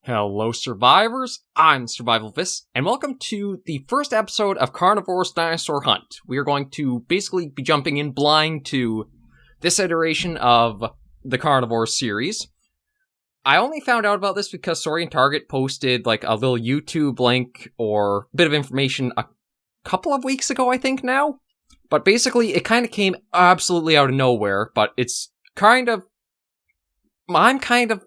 Hello survivors, I'm SurvivalVis, and welcome to the first episode of Carnivores Dinosaur Hunt. We are going to basically be jumping in blind to this iteration of the Carnivores series. I only found out about this because Sorry and Target posted like a little YouTube link or bit of information a couple of weeks ago, I think now. But basically, it kind of came absolutely out of nowhere, but I'm kind of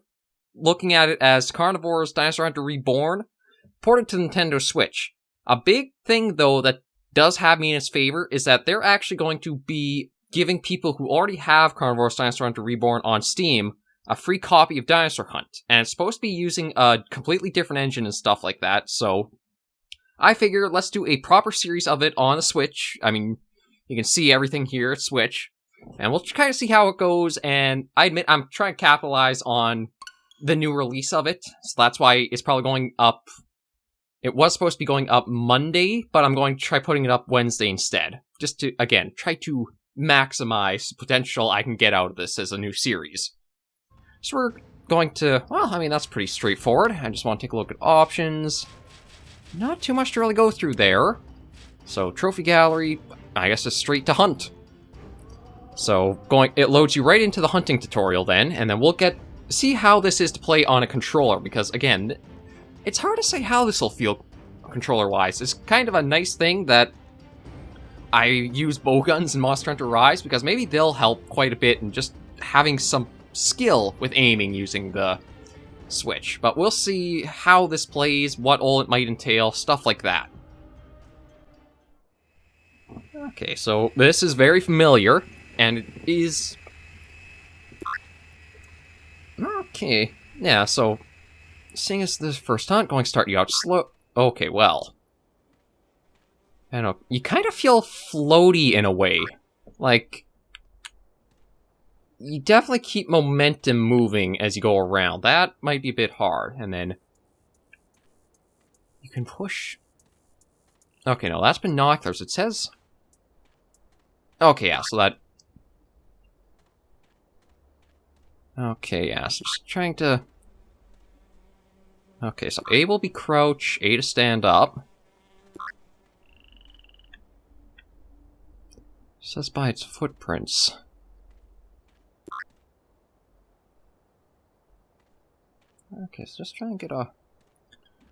looking at it as Carnivores Dinosaur Hunter Reborn, ported to Nintendo Switch. A big thing, though, that does have me in its favor is that they're actually going to be giving people who already have Carnivores Dinosaur Hunter Reborn on Steam a free copy of Dinosaur Hunt. And it's supposed to be using a completely different engine and stuff like that, so I figure let's do a proper series of it on the Switch. I mean, you can see everything here at Switch, and we'll kind of see how it goes, and I admit I'm trying to capitalize on the new release of it, so that's why it's probably going up. It was supposed to be going up Monday, but I'm going to try putting it up Wednesday instead, just to, again, try to maximize the potential I can get out of this as a new series. So we're going to, well, I mean, that's pretty straightforward. I just want to take a look at options. Not too much to really go through there. So, trophy gallery, I guess it's straight to hunt. So, it loads you right into the hunting tutorial then, and then we'll see how this is to play on a controller, because again, it's hard to say how this will feel controller-wise. It's kind of a nice thing that I use bowguns in Monster Hunter Rise, because maybe they'll help quite a bit in just having some skill with aiming using the Switch. But we'll see how this plays, what all it might entail, stuff like that. Okay, so this is very familiar, and it is... Okay, yeah, so, seeing as this first hunt, going to start you out slow. Okay, well. I don't know, you kind of feel floaty in a way. Like, you definitely keep momentum moving as you go around. That might be a bit hard, and then you can push. Okay, no, that's binoculars. It says. Okay, yeah, so that. Okay, yeah, so just trying to... Okay, so A will be crouch, A to stand up. It says by its footprints. Okay, so just trying to get a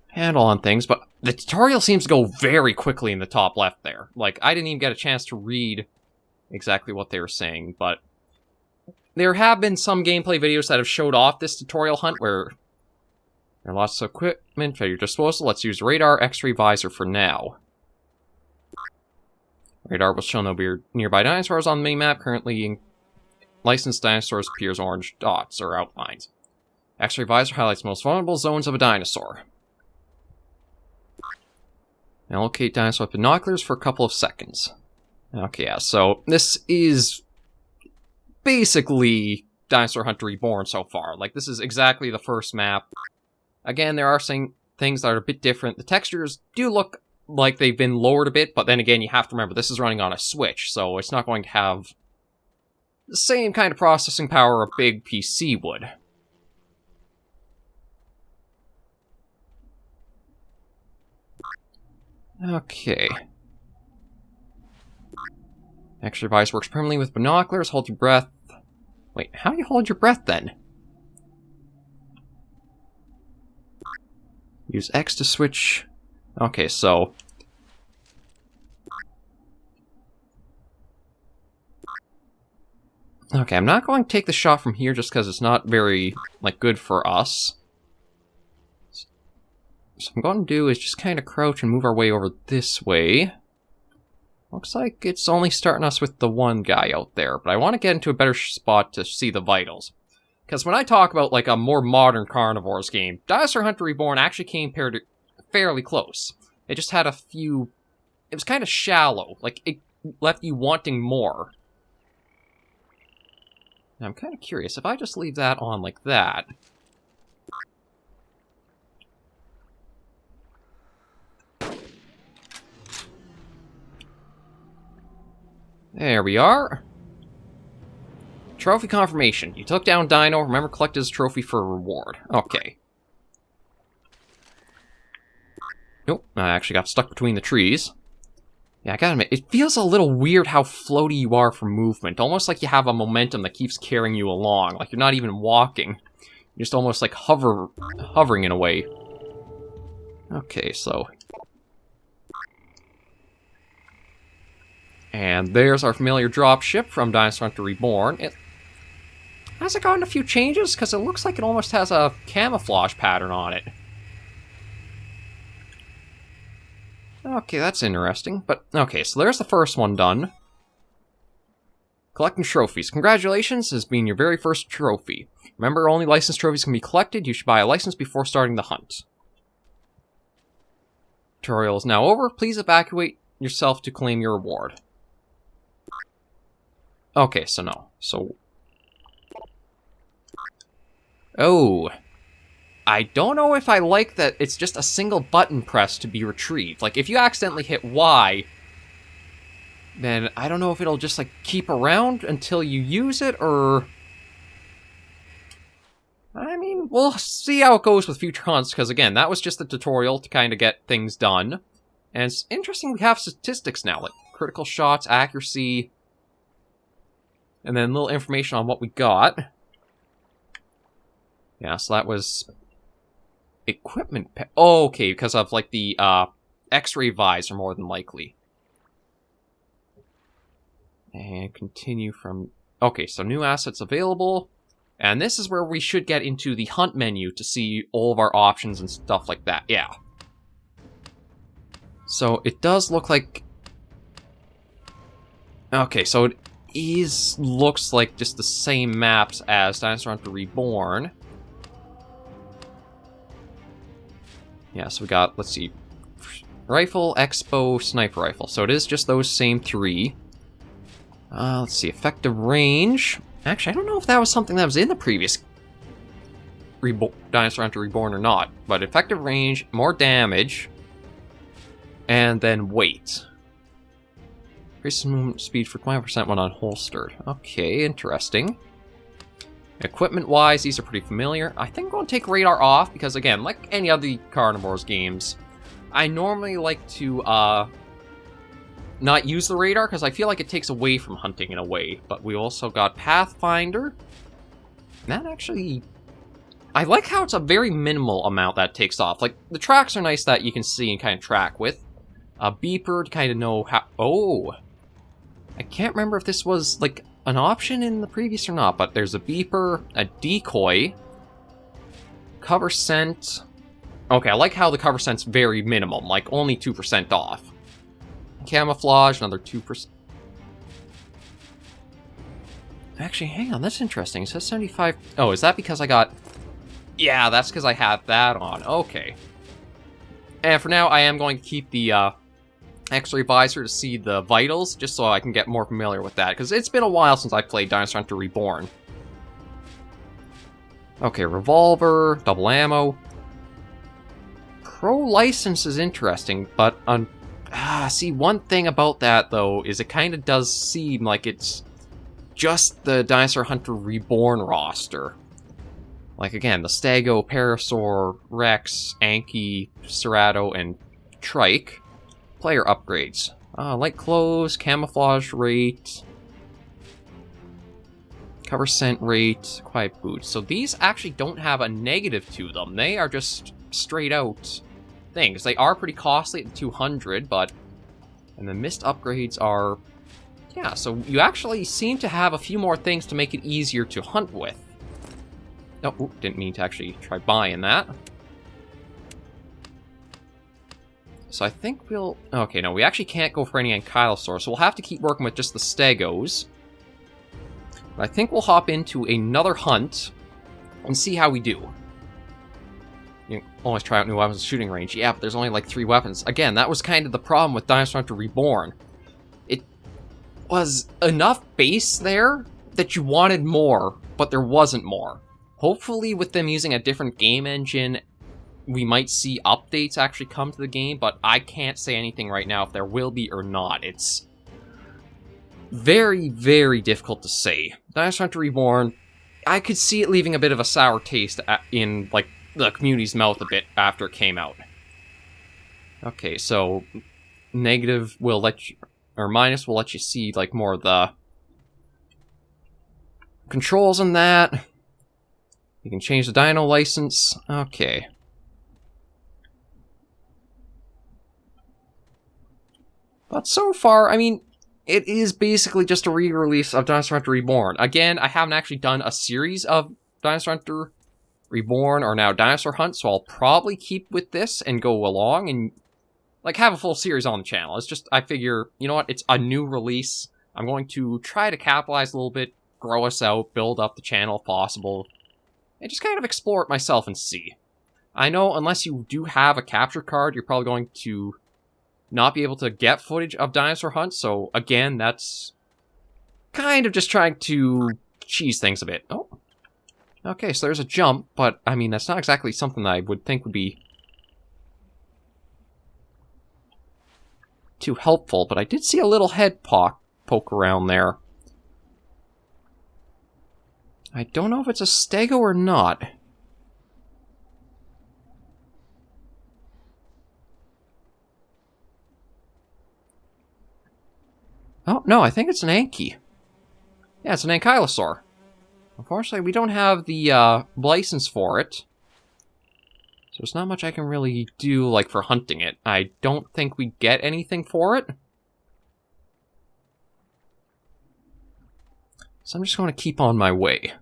handle on things, but the tutorial seems to go very quickly in the top left there. Like, I didn't even get a chance to read exactly what they were saying, but there have been some gameplay videos that have showed off this tutorial hunt where there are lots of equipment at your disposal. Let's use radar, X-ray visor for now. Radar will show no nearby dinosaurs on the minimap. Currently, licensed dinosaurs appears orange dots or outlines. X-ray visor highlights most vulnerable zones of a dinosaur. Now locate dinosaur with binoculars for a couple of seconds. Okay, yeah, so this is basically Dinosaur Hunter Reborn so far. Like, this is exactly the first map. Again, there are things that are a bit different. The textures do look like they've been lowered a bit, but then again, you have to remember, this is running on a Switch, so it's not going to have the same kind of processing power a big PC would. Okay. X-ray visor works permanently with binoculars. Hold your breath. Wait, how do you hold your breath then? Use X to switch. Okay, so... Okay, I'm not going to take the shot from here just because it's not very, like, good for us. So what I'm going to do is just kind of crouch and move our way over this way. Looks like it's only starting us with the one guy out there, but I want to get into a better spot to see the vitals. Because when I talk about, like, a more modern Carnivores game, Dinosaur Hunter Reborn actually came fairly close. It just had a few... It was kind of shallow. Like, it left you wanting more. And I'm kind of curious, if I just leave that on like that... There we are. Trophy confirmation. You took down Dino. Remember, collect his trophy for a reward. Okay. Nope, I actually got stuck between the trees. Yeah, I gotta admit, it feels a little weird how floaty you are for movement. Almost like you have a momentum that keeps carrying you along. Like you're not even walking. You're just almost like hovering in a way. Okay, so... And there's our familiar dropship from Dinosaur Hunter Reborn. Has it gotten a few changes? Because it looks like it almost has a camouflage pattern on it. Okay, that's interesting. But, okay, so there's the first one done. Collecting trophies. Congratulations, this has been your very first trophy. Remember, only licensed trophies can be collected. You should buy a license before starting the hunt. Tutorial is now over. Please evacuate yourself to claim your reward. Okay, so no. So... Oh. I don't know if I like that it's just a single button press to be retrieved. Like, if you accidentally hit Y, then I don't know if it'll just, like, keep around until you use it, or... I mean, we'll see how it goes with future hunts, because, again, that was just the tutorial to kind of get things done. And it's interesting we have statistics now, like critical shots, accuracy... And then a little information on what we got. Yeah, so that was... Equipment... Oh, okay, because of, like, the, X-ray visor, more than likely. And continue from... Okay, so new assets available. And this is where we should get into the hunt menu to see all of our options and stuff like that. Yeah. So, it does look like... Okay, so it looks like just the same maps as Dinosaur Hunter Reborn. Yeah, so we got, let's see, rifle, expo, sniper rifle. So it is just those same three. Let's see, effective range. Actually, I don't know if that was something that was in the previous Dinosaur Hunter Reborn or not. But effective range, more damage, and then weight. Increases movement speed for 20% when unholstered. Okay, interesting. Equipment-wise, these are pretty familiar. I think I'm going to take radar off, because again, like any other Carnivores games, I normally like to not use the radar, because I feel like it takes away from hunting in a way. But we also got Pathfinder. That actually... I like how it's a very minimal amount that takes off. Like, the tracks are nice that you can see and kind of track with. A beeper to kind of know how... Oh! I can't remember if this was, like, an option in the previous or not, but there's a beeper, a decoy, cover scent. Okay, I like how the cover scent's very minimum, like only 2% off. Camouflage, another 2%. Actually, hang on, that's interesting. It says 75. Oh, is that because I got... Yeah, that's because I had that on. Okay. And for now, I am going to keep the, X-ray visor to see the vitals, just so I can get more familiar with that, because it's been a while since I played Dinosaur Hunter Reborn. Okay, revolver, double ammo. Pro license is interesting, but see, one thing about that, though, is it kind of does seem like it's just the Dinosaur Hunter Reborn roster. Like, again, the Stego, Parasaur, Rex, Anki, Cerato, and Trike. Player upgrades. Light clothes, camouflage rate, cover scent rate, quiet boots. So these actually don't have a negative to them. They are just straight out things. They are pretty costly at 200, but... And the mist upgrades are... Yeah, so you actually seem to have a few more things to make it easier to hunt with. Oh, didn't mean to actually try buying that. So I think we'll... Okay, no, we actually can't go for any Ankylosaur, so we'll have to keep working with just the Stegos. But I think we'll hop into another hunt and see how we do. You can always try out new weapons at shooting range. Yeah, but there's only like 3 weapons. Again, that was kind of the problem with Dinosaur Hunter Reborn. It was enough base there that you wanted more, but there wasn't more. Hopefully with them using a different game engine, we might see updates actually come to the game, but I can't say anything right now if there will be or not. It's very, very difficult to say. Dinosaur Hunter Reborn, I could see it leaving a bit of a sour taste in, like, the community's mouth a bit after it came out. Okay, so negative will let you, or minus will let you see, like, more of the controls in that. You can change the dino license. Okay. But so far, I mean, it is basically just a re-release of Dinosaur Hunter Reborn. Again, I haven't actually done a series of Dinosaur Hunter Reborn or now Dinosaur Hunt, so I'll probably keep with this and go along and, like, have a full series on the channel. It's just, I figure, you know what, it's a new release. I'm going to try to capitalize a little bit, grow us out, build up the channel if possible, and just kind of explore it myself and see. I know, unless you do have a capture card, you're probably going to not be able to get footage of Dinosaur Hunt, so again, that's kind of just trying to cheese things a bit. Oh. Okay, so there's a jump, but, I mean, that's not exactly something that I would think would be too helpful, but I did see a little head poke around there. I don't know if it's a stego or not. Oh, no, I think it's an Anky. Yeah, it's an Ankylosaur. Unfortunately, we don't have the license for it. So there's not much I can really do, like, for hunting it. I don't think we get anything for it. So I'm just going to keep on my way.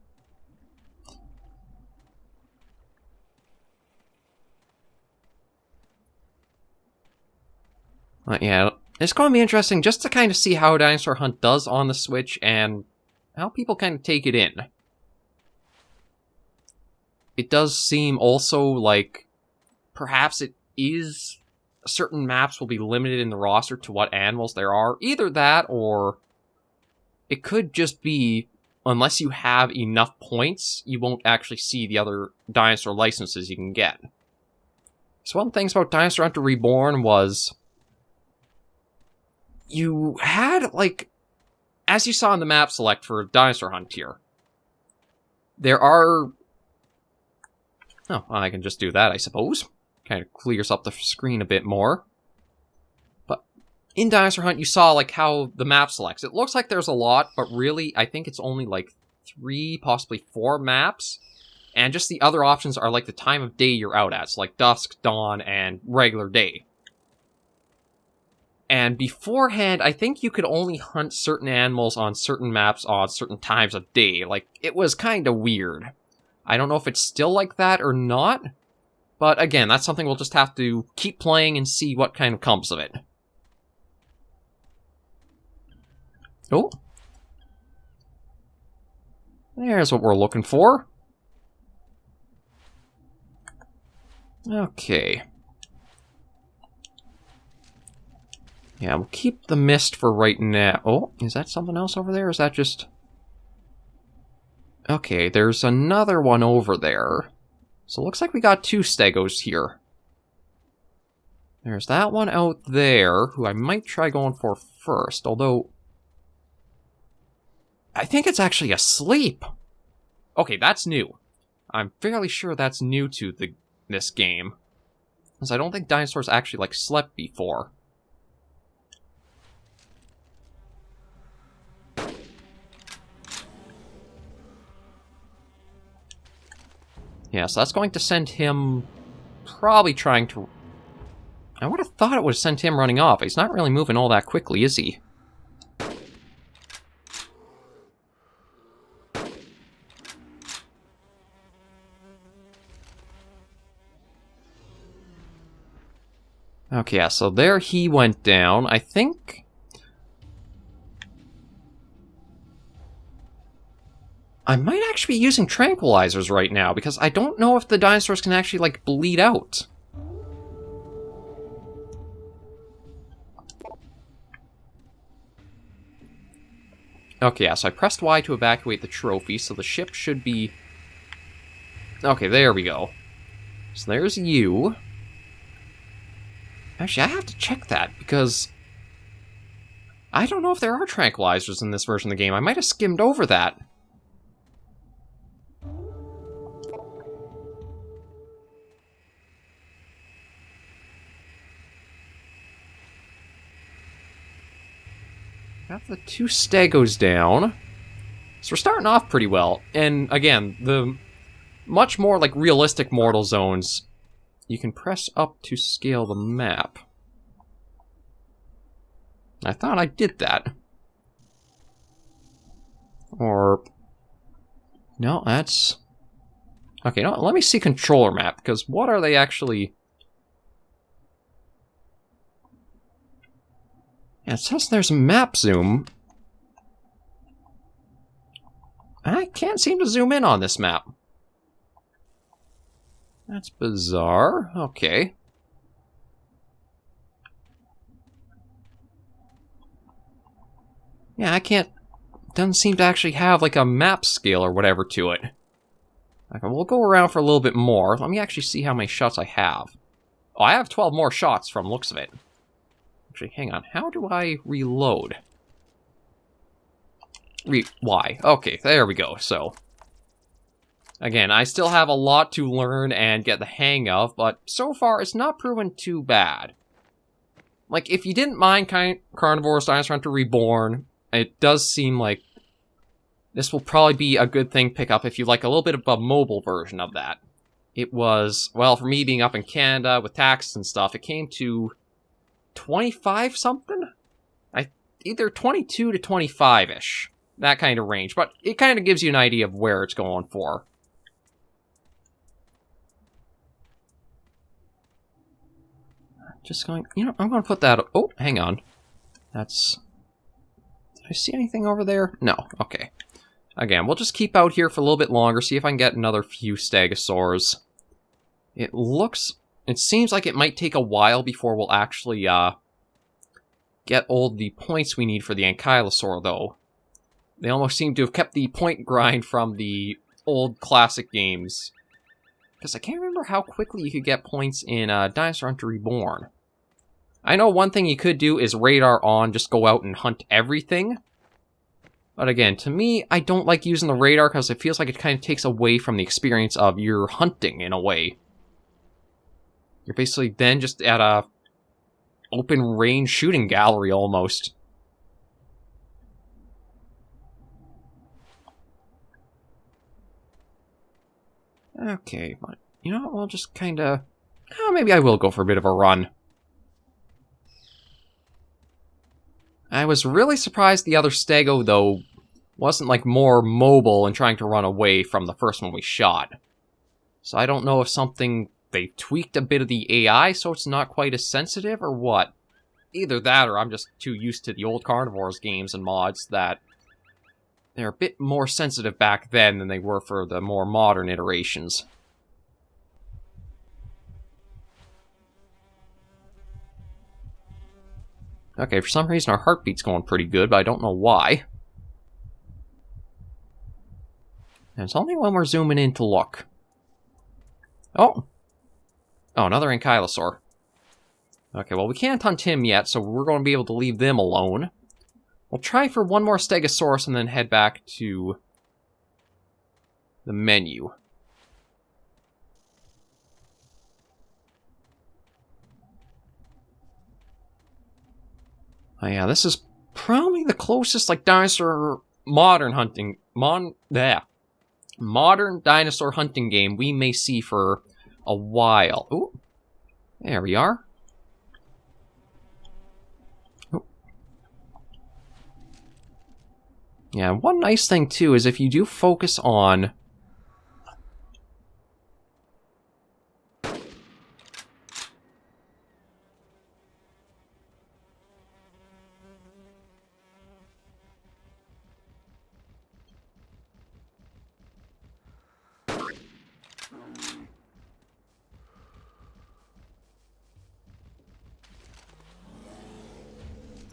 Yeah, it's going to be interesting just to kind of see how Dinosaur Hunt does on the Switch and how people kind of take it in. It does seem also like perhaps it is certain maps will be limited in the roster to what animals there are. Either that or it could just be unless you have enough points, you won't actually see the other dinosaur licenses you can get. So one of the things about Dinosaur Hunter Reborn was you had, like, as you saw in the map select for Dinosaur Hunt here, there are... Oh, well, I can just do that, I suppose. Kind of clears up the screen a bit more. But in Dinosaur Hunt, you saw, like, how the map selects. It looks like there's a lot, but really, I think it's only, like, 3, possibly 4 maps. And just the other options are, like, the time of day you're out at. So, like, dusk, dawn, and regular day. And beforehand, I think you could only hunt certain animals on certain maps on certain times of day. Like, it was kind of weird. I don't know if it's still like that or not. But again, that's something we'll just have to keep playing and see what kind of comes of it. Oh. There's what we're looking for. Okay. Yeah, we'll keep the mist for right now. Oh, is that something else over there? Or is that just... Okay, there's another one over there. So it looks like we got 2 stegos here. There's that one out there, who I might try going for first, although... I think it's actually asleep! Okay, that's new. I'm fairly sure that's new to this game. Because I don't think dinosaurs actually, like, slept before. Yeah, so that's going to send him probably trying to... I would have thought it would have sent him running off. He's not really moving all that quickly, is he? Okay, yeah, so there he went down. I think... I might actually be using tranquilizers right now, because I don't know if the dinosaurs can actually, like, bleed out. Okay, yeah, so I pressed Y to evacuate the trophy, so the ship should be... Okay, there we go. So there's you. Actually, I have to check that, because... I don't know if there are tranquilizers in this version of the game. I might have skimmed over that. got the 2 stegos down. So we're starting off pretty well. And again, the much more like realistic mortal zones, you can press up to scale the map. I thought I did that. Or... no, that's... okay, no, let me see controller map, because what are they actually... yeah, it says there's map zoom. I can't seem to zoom in on this map. That's bizarre. Okay. Yeah, I can't... doesn't seem to actually have, like, a map scale or whatever to it. Okay, we'll go around for a little bit more. Let me actually see how many shots I have. Oh, I have 12 more shots from looks of it. Actually, hang on. How do I reload? Why? Okay, there we go. So, again, I still have a lot to learn and get the hang of, but so far it's not proven too bad. Like, if you didn't mind Carnivores Dinosaur Hunter Reborn, it does seem like this will probably be a good thing to pick up if you like a little bit of a mobile version of that. It was, well, for me being up in Canada with taxes and stuff, it came to 25 something? Either 22 to 25-ish. That kind of range. But it kind of gives you an idea of where it's going for. Just going, you know, I'm going to put that... oh, hang on. That's... did I see anything over there? No. Okay. Again, we'll just keep out here for a little bit longer, see if I can get another few stegosaurs. It looks... it seems like it might take a while before we'll actually, get all the points we need for the Ankylosaur, though. They almost seem to have kept the point grind from the old classic games. Because I can't remember how quickly you could get points in Dinosaur Hunter Reborn. I know one thing you could do is radar on, just go out and hunt everything. But again, to me, I don't like using the radar because it feels like it kind of takes away from the experience of your hunting, in a way. You're basically then just at a open range shooting gallery, almost. Okay, but, you know what, we'll just kinda... oh, maybe I will go for a bit of a run. I was really surprised the other stego, though, wasn't, like, more mobile and trying to run away from the first one we shot. So I don't know if something... they tweaked a bit of the AI so it's not quite as sensitive, or what. Either that, or I'm just too used to the old Carnivores games and mods that they're a bit more sensitive back then than they were for the more modern iterations. Okay, for some reason our heartbeat's going pretty good, but I don't know why. And it's only when we're zooming in to look. Oh! Oh, another Ankylosaur. Okay, well, we can't hunt him yet, so we're going to be able to leave them alone. We'll try for one more Stegosaurus and then head back to the menu. Oh yeah, this is probably the closest, like, dinosaur modern hunting... modern dinosaur hunting game we may see for a while. Ooh, there we are. Ooh. Yeah, one nice thing, too, is if you do focus on...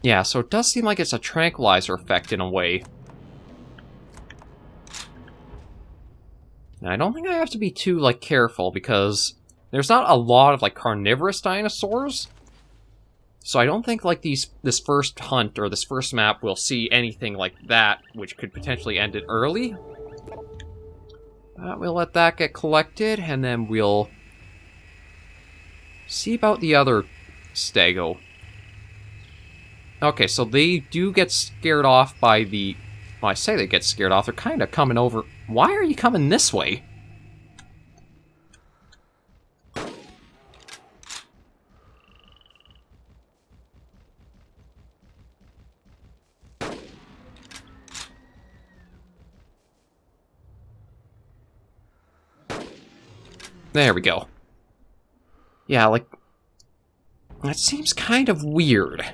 yeah, so it does seem like it's a tranquilizer effect in a way. And I don't think I have to be too, like, careful, because there's not a lot of, like, carnivorous dinosaurs. So I don't think, like, this first hunt, or this first map, will see anything like that, which could potentially end it early. We'll let that get collected, and then we'll see about the other stego. Okay, so they do get scared off by the... Well, I say they get scared off. They're kind of coming over... Why are you coming this way? There we go. Yeah, like... That seems kind of weird.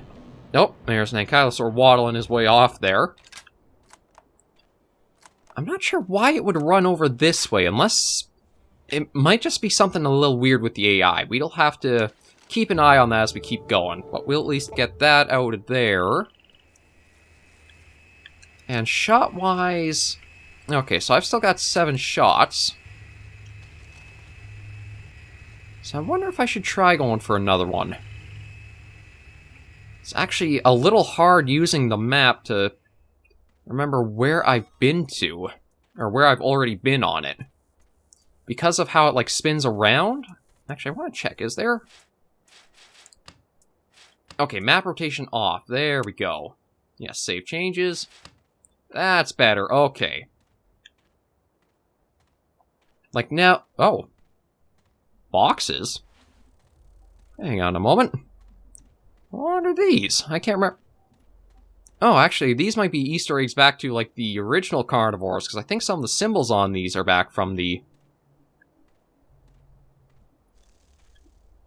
Oh, there's an Ankylosaur waddling his way off there. I'm not sure why it would run over this way, unless... It might just be something a little weird with the AI. We'll have to keep an eye on that as we keep going. But we'll at least get that out of there. And shot-wise... Okay, so I've still got 7 shots. So I wonder if I should try going for another one. It's actually a little hard using the map to remember where I've been to, or where I've already been on it. Because of how it, like, spins around? Actually, I want to check. Is there... Okay, map rotation off. There we go. Yes, save changes. That's better. Okay. Like now... Oh. Boxes? Hang on a moment. What are these? I can't remember. Oh, actually, these might be Easter eggs back to, like, the original carnivores, because I think some of the symbols on these are back from the...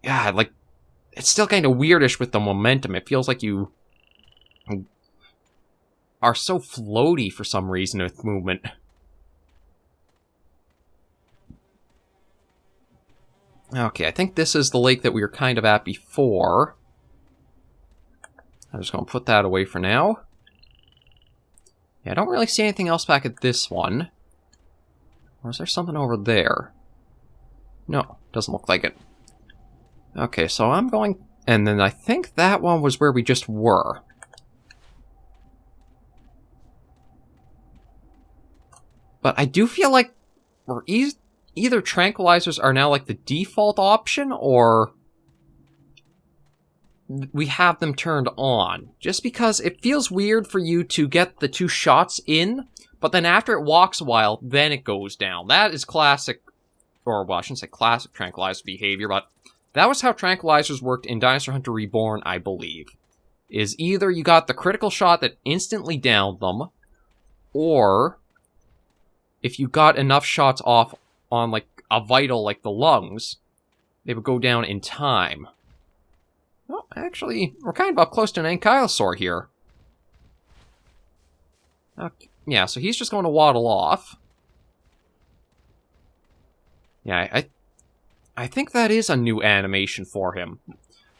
Yeah, like, it's still kind of weirdish with the momentum. It feels like you are so floaty for some reason with movement. Okay, I think this is the lake that we were kind of at before. I'm just going to put that away for now. Yeah, I don't really see anything else back at this one. Or is there something over there? No, doesn't look like it. Okay, so I'm going... And then I think that one was where we just were. But I do feel like we're either tranquilizers are now like the default option, or we have them turned on. Just because it feels weird for you to get the 2 shots in, but then after it walks a while, then it goes down. That is classic, or well, I shouldn't say classic tranquilizer behavior, but that was how tranquilizers worked in Dinosaur Hunter Reborn, I believe. Is either you got the critical shot that instantly downed them, or if you got enough shots off on, like, a vital, like the lungs, they would go down in time. Well, actually, we're kind of up close to an Ankylosaur here. Okay. Yeah, so he's just going to waddle off. Yeah, I think that is a new animation for him.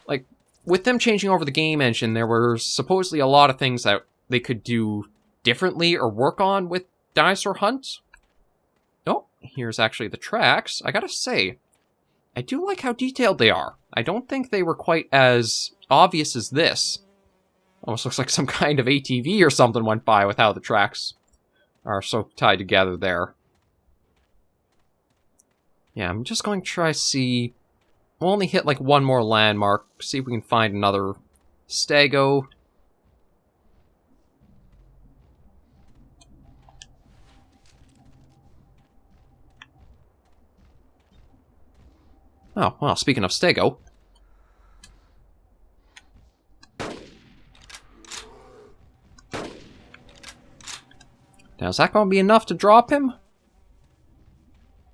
Like, with them changing over the game engine, there were supposedly a lot of things that they could do differently or work on with Dinosaur Hunt. Oh, here's actually the tracks. I gotta say, I do like how detailed they are. I don't think they were quite as obvious as this. Almost looks like some kind of ATV or something went by with how the tracks are so tied together there. Yeah, I'm just going to try to see... We'll only hit like one more landmark, see if we can find another stego. Oh, well, speaking of stego... Now, is that going to be enough to drop him?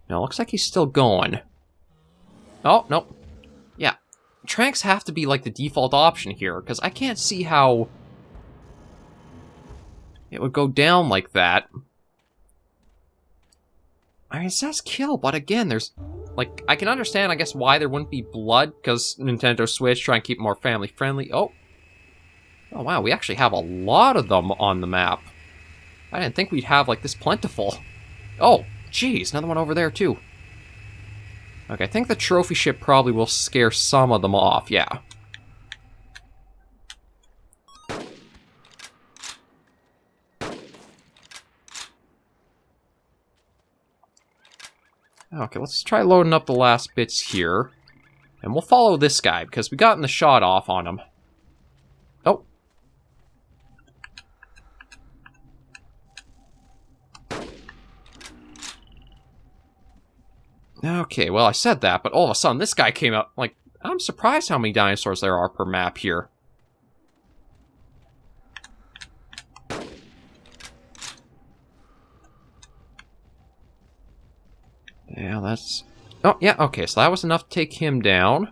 No, looks like he's still going. Oh, nope. Yeah, tranks have to be like the default option here, because I can't see how it would go down like that. I mean, it says kill, but again, there's... Like, I can understand, I guess, why there wouldn't be blood, because Nintendo Switch, try and keep it more family-friendly. Oh. Oh, wow, we actually have a lot of them on the map. I didn't think we'd have, like, this plentiful. Oh, geez, another one over there, too. Okay, I think the trophy ship probably will scare some of them off, yeah. Okay, let's try loading up the last bits here. And we'll follow this guy, because we gotten the shot off on him. Oh. Okay, well, I said that, but all of a sudden this guy came up. Like, I'm surprised how many dinosaurs there are per map here. Yeah, that's... Oh, yeah, okay, so that was enough to take him down.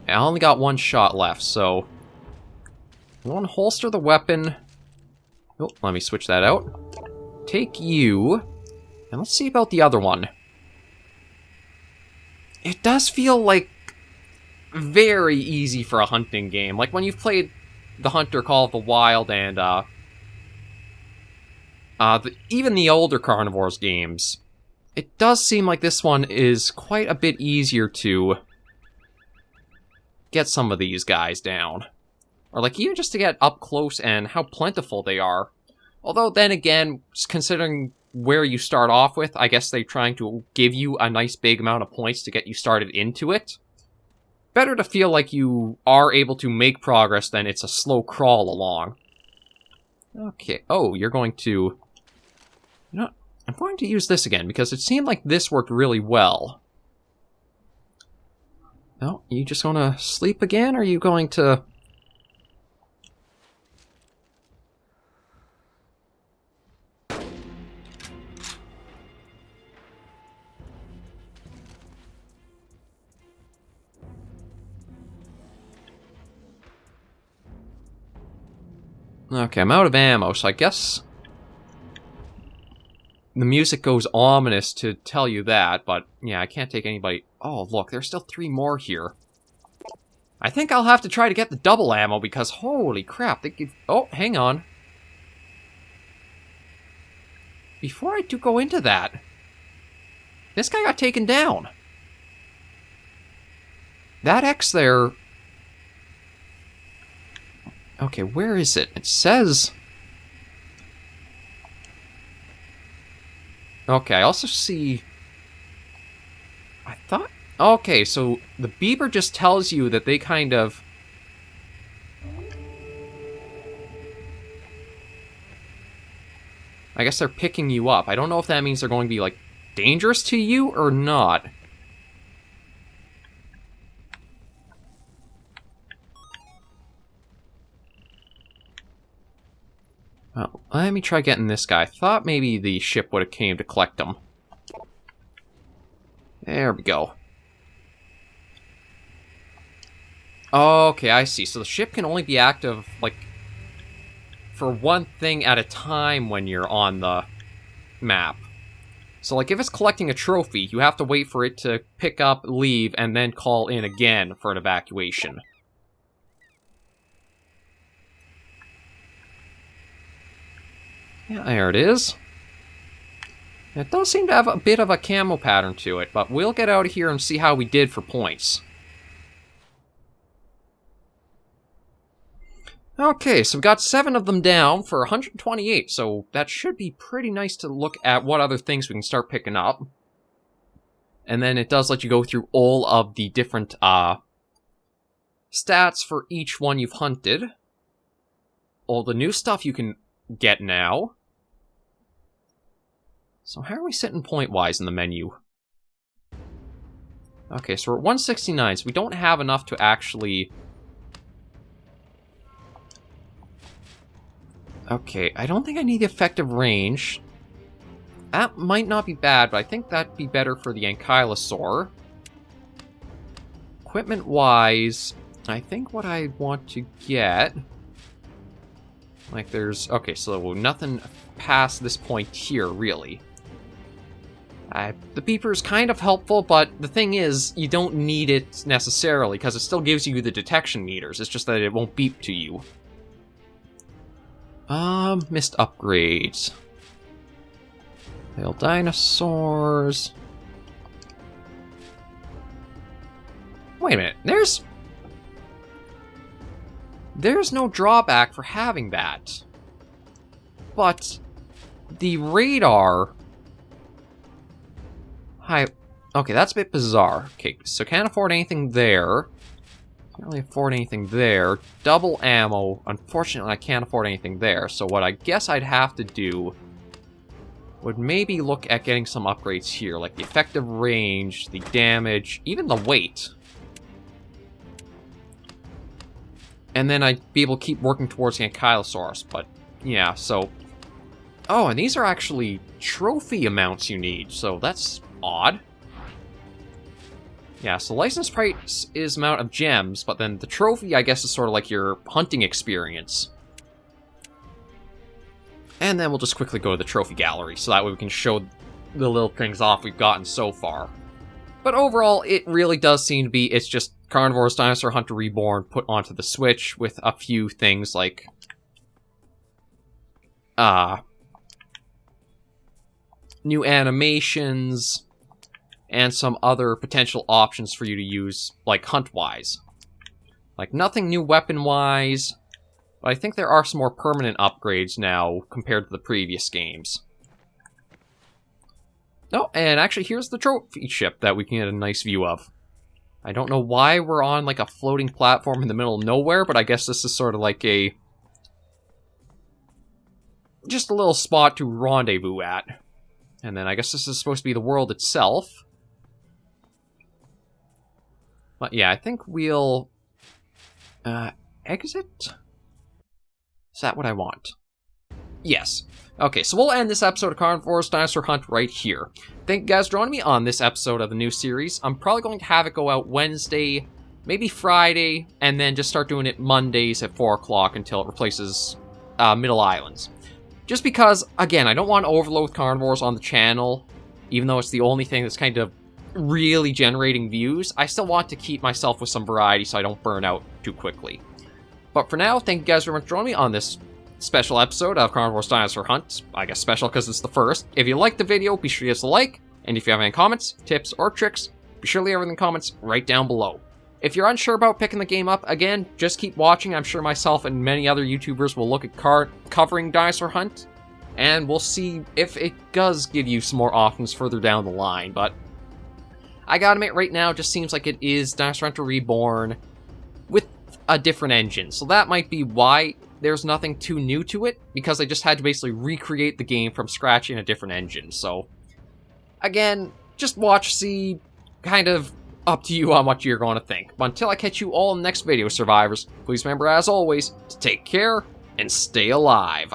I only got one shot left, so... I want to holster the weapon. Oh, let me switch that out. Take you. And let's see about the other one. It does feel like very easy for a hunting game. Like when you've played the Hunter Call of the Wild and even the older Carnivores games, it does seem like this one is quite a bit easier to get some of these guys down. Or like even just to get up close and how plentiful they are. Although then again, considering where you start off with, I guess they're trying to give you a nice big amount of points to get you started into it. Better to feel like you are able to make progress than it's a slow crawl along. Okay, oh, you're going to... You know what? I'm going to use this again, because it seemed like this worked really well. No, you just gonna sleep again, or are you going to... Okay, I'm out of ammo, so I guess the music goes ominous to tell you that, but yeah, I can't take anybody... Oh, look, there's still 3 more here. I think I'll have to try to get the double ammo, because holy crap, they could... Oh, hang on. Before I do go into that, this guy got taken down. That X there... Okay, where is it? It says... Okay, I also see... I thought... Okay, so the beeper just tells you that they kind of... I guess they're picking you up. I don't know if that means they're going to be, like, dangerous to you or not. Well, let me try getting this guy. I thought maybe the ship would have came to collect him. There we go. Okay, I see. So the ship can only be active, like, for one thing at a time when you're on the map. So, like, if it's collecting a trophy, you have to wait for it to pick up, leave, and then call in again for an evacuation. Yeah, there it is. It does seem to have a bit of a camo pattern to it, but we'll get out of here and see how we did for points. Okay, so we got 7 of them down for 128, so that should be pretty nice to look at what other things we can start picking up. And then it does let you go through all of the different stats for each one you've hunted. All the new stuff you can get now. So how are we sitting point-wise in the menu? Okay, so we're at 169, so we don't have enough to actually... Okay, I don't think I need the effective range. That might not be bad, but I think that'd be better for the Ankylosaur. Equipment-wise, I think what I want to get... Like, there's... Okay, so nothing past this point here, really. The beeper is kind of helpful, but the thing is, you don't need it necessarily, because it still gives you the detection meters. It's just that it won't beep to you. Missed upgrades. Tail dinosaurs. Wait a minute, there's no drawback for having that. But the radar... Okay, that's a bit bizarre. Okay, so can't afford anything there. Can't really afford anything there. Double ammo. Unfortunately, I can't afford anything there. So what I guess I'd have to do would maybe look at getting some upgrades here, like the effective range, the damage, even the weight. And then I'd be able to keep working towards the Ankylosaurus, but yeah, so... Oh, and these are actually trophy amounts you need, so that's odd. Yeah, so license price is amount of gems, but then the trophy, I guess, is sort of like your hunting experience. And then we'll just quickly go to the trophy gallery, so that way we can show the little things off we've gotten so far. But overall, it really does seem to be, it's just Carnivores Dinosaur Hunter Reborn put onto the Switch with a few things like... new animations, and some other potential options for you to use, like, hunt-wise. Like, nothing new weapon-wise, but I think there are some more permanent upgrades now compared to the previous games. Oh, and actually, here's the trophy ship that we can get a nice view of. I don't know why we're on, like, a floating platform in the middle of nowhere, but I guess this is sort of like a... just a little spot to rendezvous at. And then I guess this is supposed to be the world itself. But yeah, I think we'll... exit? Is that what I want? Yes. Okay, so we'll end this episode of Carnivores Dinosaur Hunt right here. Thank you guys for joining me on this episode of the new series. I'm probably going to have it go out Wednesday, maybe Friday, and then just start doing it Mondays at 4 o'clock until it replaces Middle Islands. Just because, again, I don't want to overload carnivores on the channel, even though it's the only thing that's kind of really generating views. I still want to keep myself with some variety so I don't burn out too quickly. But for now, thank you guys very much for joining me on this special episode of Carnivores Dinosaur Hunt. I guess special because it's the first. If you liked the video, be sure to give us a like. And if you have any comments, tips, or tricks, be sure to leave everything in the comments right down below. If you're unsure about picking the game up, again, just keep watching. I'm sure myself and many other YouTubers will look at covering Dinosaur Hunt, and we'll see if it does give you some more options further down the line. But I gotta admit, right now, it just seems like it is Dinosaur Hunter Reborn with a different engine. So that might be why there's nothing too new to it, because I just had to basically recreate the game from scratch in a different engine. So, again, just watch, see, kind of up to you on what you're going to think. But until I catch you all in the next video, survivors, please remember, as always, to take care and stay alive.